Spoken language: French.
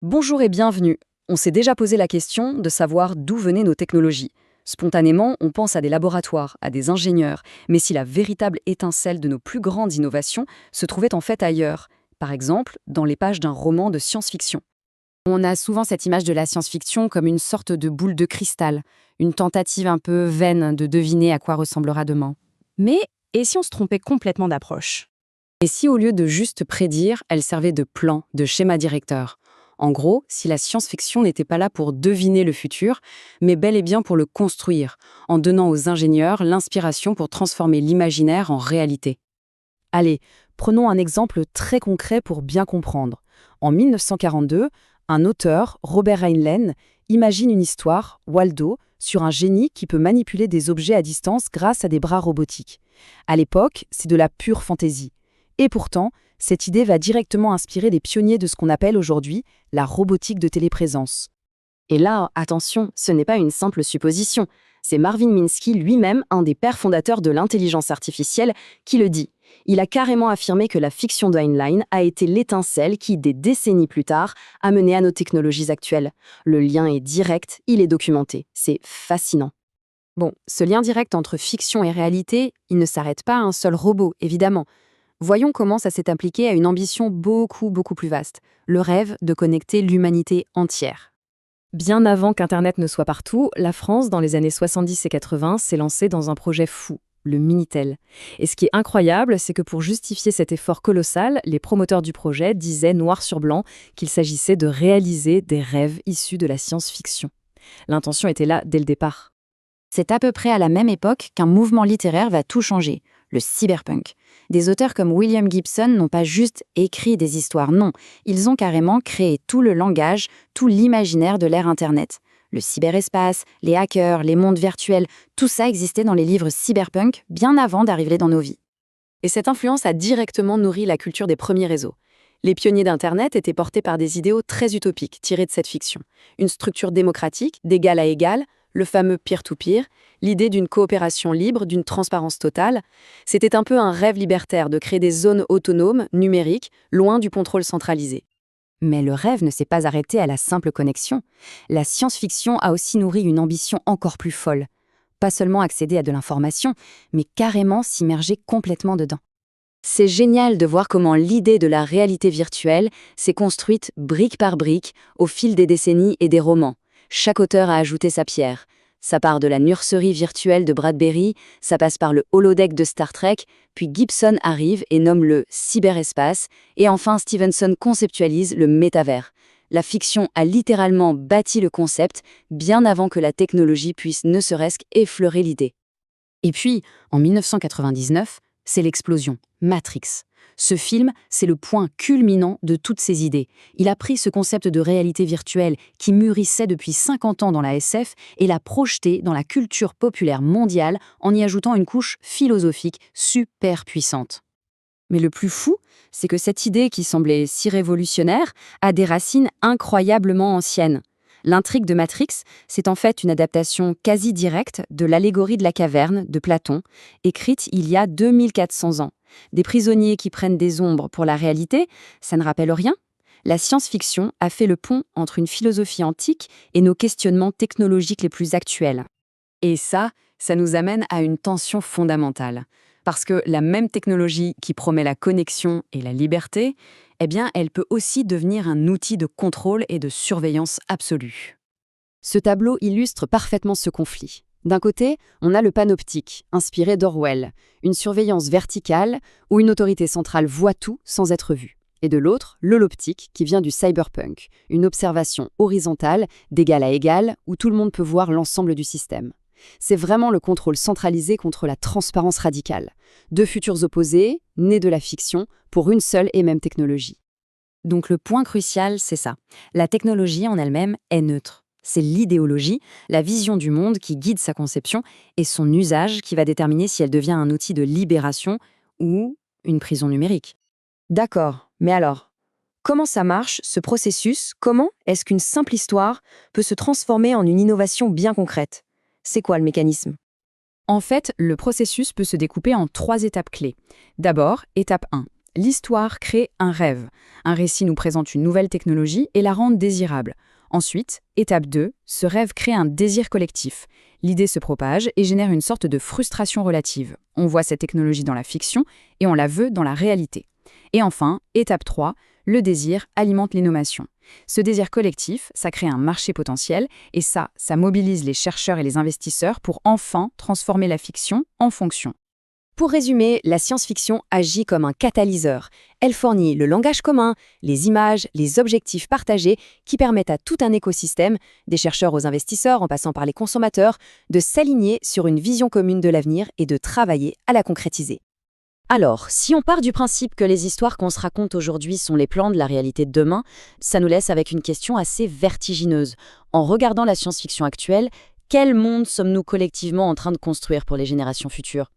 Bonjour et bienvenue. On s'est déjà posé la question de savoir d'où venaient nos technologies. Spontanément, on pense à des laboratoires, à des ingénieurs, mais si la véritable étincelle de nos plus grandes innovations se trouvait en fait ailleurs, par exemple dans les pages d'un roman de science-fiction. On a souvent cette image de la science-fiction comme une sorte de boule de cristal, une tentative un peu vaine de deviner à quoi ressemblera demain. Mais, et si on se trompait complètement d'approche? Et si au lieu de juste prédire, elle servait de plan, de schéma directeur? En gros, si la science-fiction n'était pas là pour deviner le futur, mais bel et bien pour le construire, en donnant aux ingénieurs l'inspiration pour transformer l'imaginaire en réalité. Allez, prenons un exemple très concret pour bien comprendre. En 1942, un auteur, Robert Heinlein, imagine une histoire, Waldo, sur un génie qui peut manipuler des objets à distance grâce à des bras robotiques. À l'époque, c'est de la pure fantaisie. Et pourtant, cette idée va directement inspirer des pionniers de ce qu'on appelle aujourd'hui la robotique de téléprésence. Et là, attention, ce n'est pas une simple supposition. C'est Marvin Minsky lui-même, un des pères fondateurs de l'intelligence artificielle, qui le dit. Il a carrément affirmé que la fiction d'Heinlein a été l'étincelle qui, des décennies plus tard, a mené à nos technologies actuelles. Le lien est direct, il est documenté. C'est fascinant. Bon, ce lien direct entre fiction et réalité, il ne s'arrête pas à un seul robot, évidemment. Voyons comment ça s'est appliqué à une ambition beaucoup plus vaste, le rêve de connecter l'humanité entière. Bien avant qu'Internet ne soit partout, la France, dans les années 70 et 80, s'est lancée dans un projet fou, le Minitel. Et ce qui est incroyable, c'est que pour justifier cet effort colossal, les promoteurs du projet disaient noir sur blanc qu'il s'agissait de réaliser des rêves issus de la science-fiction. L'intention était là dès le départ. C'est à peu près à la même époque qu'un mouvement littéraire va tout changer, le cyberpunk. Des auteurs comme William Gibson n'ont pas juste écrit des histoires, non. Ils ont carrément créé tout le langage, tout l'imaginaire de l'ère Internet. Le cyberespace, les hackers, les mondes virtuels, tout ça existait dans les livres cyberpunk bien avant d'arriver dans nos vies. Et cette influence a directement nourri la culture des premiers réseaux. Les pionniers d'Internet étaient portés par des idéaux très utopiques tirés de cette fiction. Une structure démocratique, d'égal à égal, le fameux peer-to-peer, l'idée d'une coopération libre, d'une transparence totale. C'était un peu un rêve libertaire de créer des zones autonomes, numériques, loin du contrôle centralisé. Mais le rêve ne s'est pas arrêté à la simple connexion. La science-fiction a aussi nourri une ambition encore plus folle. Pas seulement accéder à de l'information, mais carrément s'immerger complètement dedans. C'est génial de voir comment l'idée de la réalité virtuelle s'est construite brique par brique au fil des décennies et des romans. Chaque auteur a ajouté sa pierre. Ça part de la nurserie virtuelle de Bradbury, ça passe par le holodeck de Star Trek, puis Gibson arrive et nomme le cyberespace, et enfin Stevenson conceptualise le métavers. La fiction a littéralement bâti le concept bien avant que la technologie puisse ne serait-ce qu'effleurer l'idée. Et puis, en 1999, c'est l'explosion, Matrix. Ce film, c'est le point culminant de toutes ces idées. Il a pris ce concept de réalité virtuelle qui mûrissait depuis 50 ans dans la SF et l'a projeté dans la culture populaire mondiale en y ajoutant une couche philosophique super puissante. Mais le plus fou, c'est que cette idée qui semblait si révolutionnaire a des racines incroyablement anciennes. L'intrigue de Matrix, c'est en fait une adaptation quasi directe de l'allégorie de la caverne de Platon, écrite il y a 2400 ans. Des prisonniers qui prennent des ombres pour la réalité, ça ne rappelle rien? La science-fiction a fait le pont entre une philosophie antique et nos questionnements technologiques les plus actuels. Et ça nous amène à une tension fondamentale. Parce que la même technologie qui promet la connexion et la liberté, eh bien, elle peut aussi devenir un outil de contrôle et de surveillance absolue. Ce tableau illustre parfaitement ce conflit. D'un côté, on a le panoptique, inspiré d'Orwell, une surveillance verticale où une autorité centrale voit tout sans être vue. Et de l'autre, l'holoptique, qui vient du cyberpunk, une observation horizontale, d'égal à égal, où tout le monde peut voir l'ensemble du système. C'est vraiment le contrôle centralisé contre la transparence radicale. Deux futurs opposés, nés de la fiction, pour une seule et même technologie. Donc le point crucial, c'est ça. La technologie en elle-même est neutre. C'est l'idéologie, la vision du monde qui guide sa conception et son usage qui va déterminer si elle devient un outil de libération ou une prison numérique. D'accord, mais alors, comment ça marche, ce processus? Comment est-ce qu'une simple histoire peut se transformer en une innovation bien concrète? C'est quoi le mécanisme? En fait, le processus peut se découper en 3 étapes clés. D'abord, étape 1, L'histoire crée un rêve. Un récit nous présente une nouvelle technologie et la rend désirable. Ensuite, étape 2, ce rêve crée un désir collectif. L'idée se propage et génère une sorte de frustration relative. On voit cette technologie dans la fiction et on la veut dans la réalité. Et enfin, étape 3, le désir alimente l'innovation. Ce désir collectif, ça crée un marché potentiel et ça mobilise les chercheurs et les investisseurs pour enfin transformer la fiction en fonction. Pour résumer, la science-fiction agit comme un catalyseur. Elle fournit le langage commun, les images, les objectifs partagés qui permettent à tout un écosystème, des chercheurs aux investisseurs en passant par les consommateurs, de s'aligner sur une vision commune de l'avenir et de travailler à la concrétiser. Alors, si on part du principe que les histoires qu'on se raconte aujourd'hui sont les plans de la réalité de demain, ça nous laisse avec une question assez vertigineuse. En regardant la science-fiction actuelle, quel monde sommes-nous collectivement en train de construire pour les générations futures ?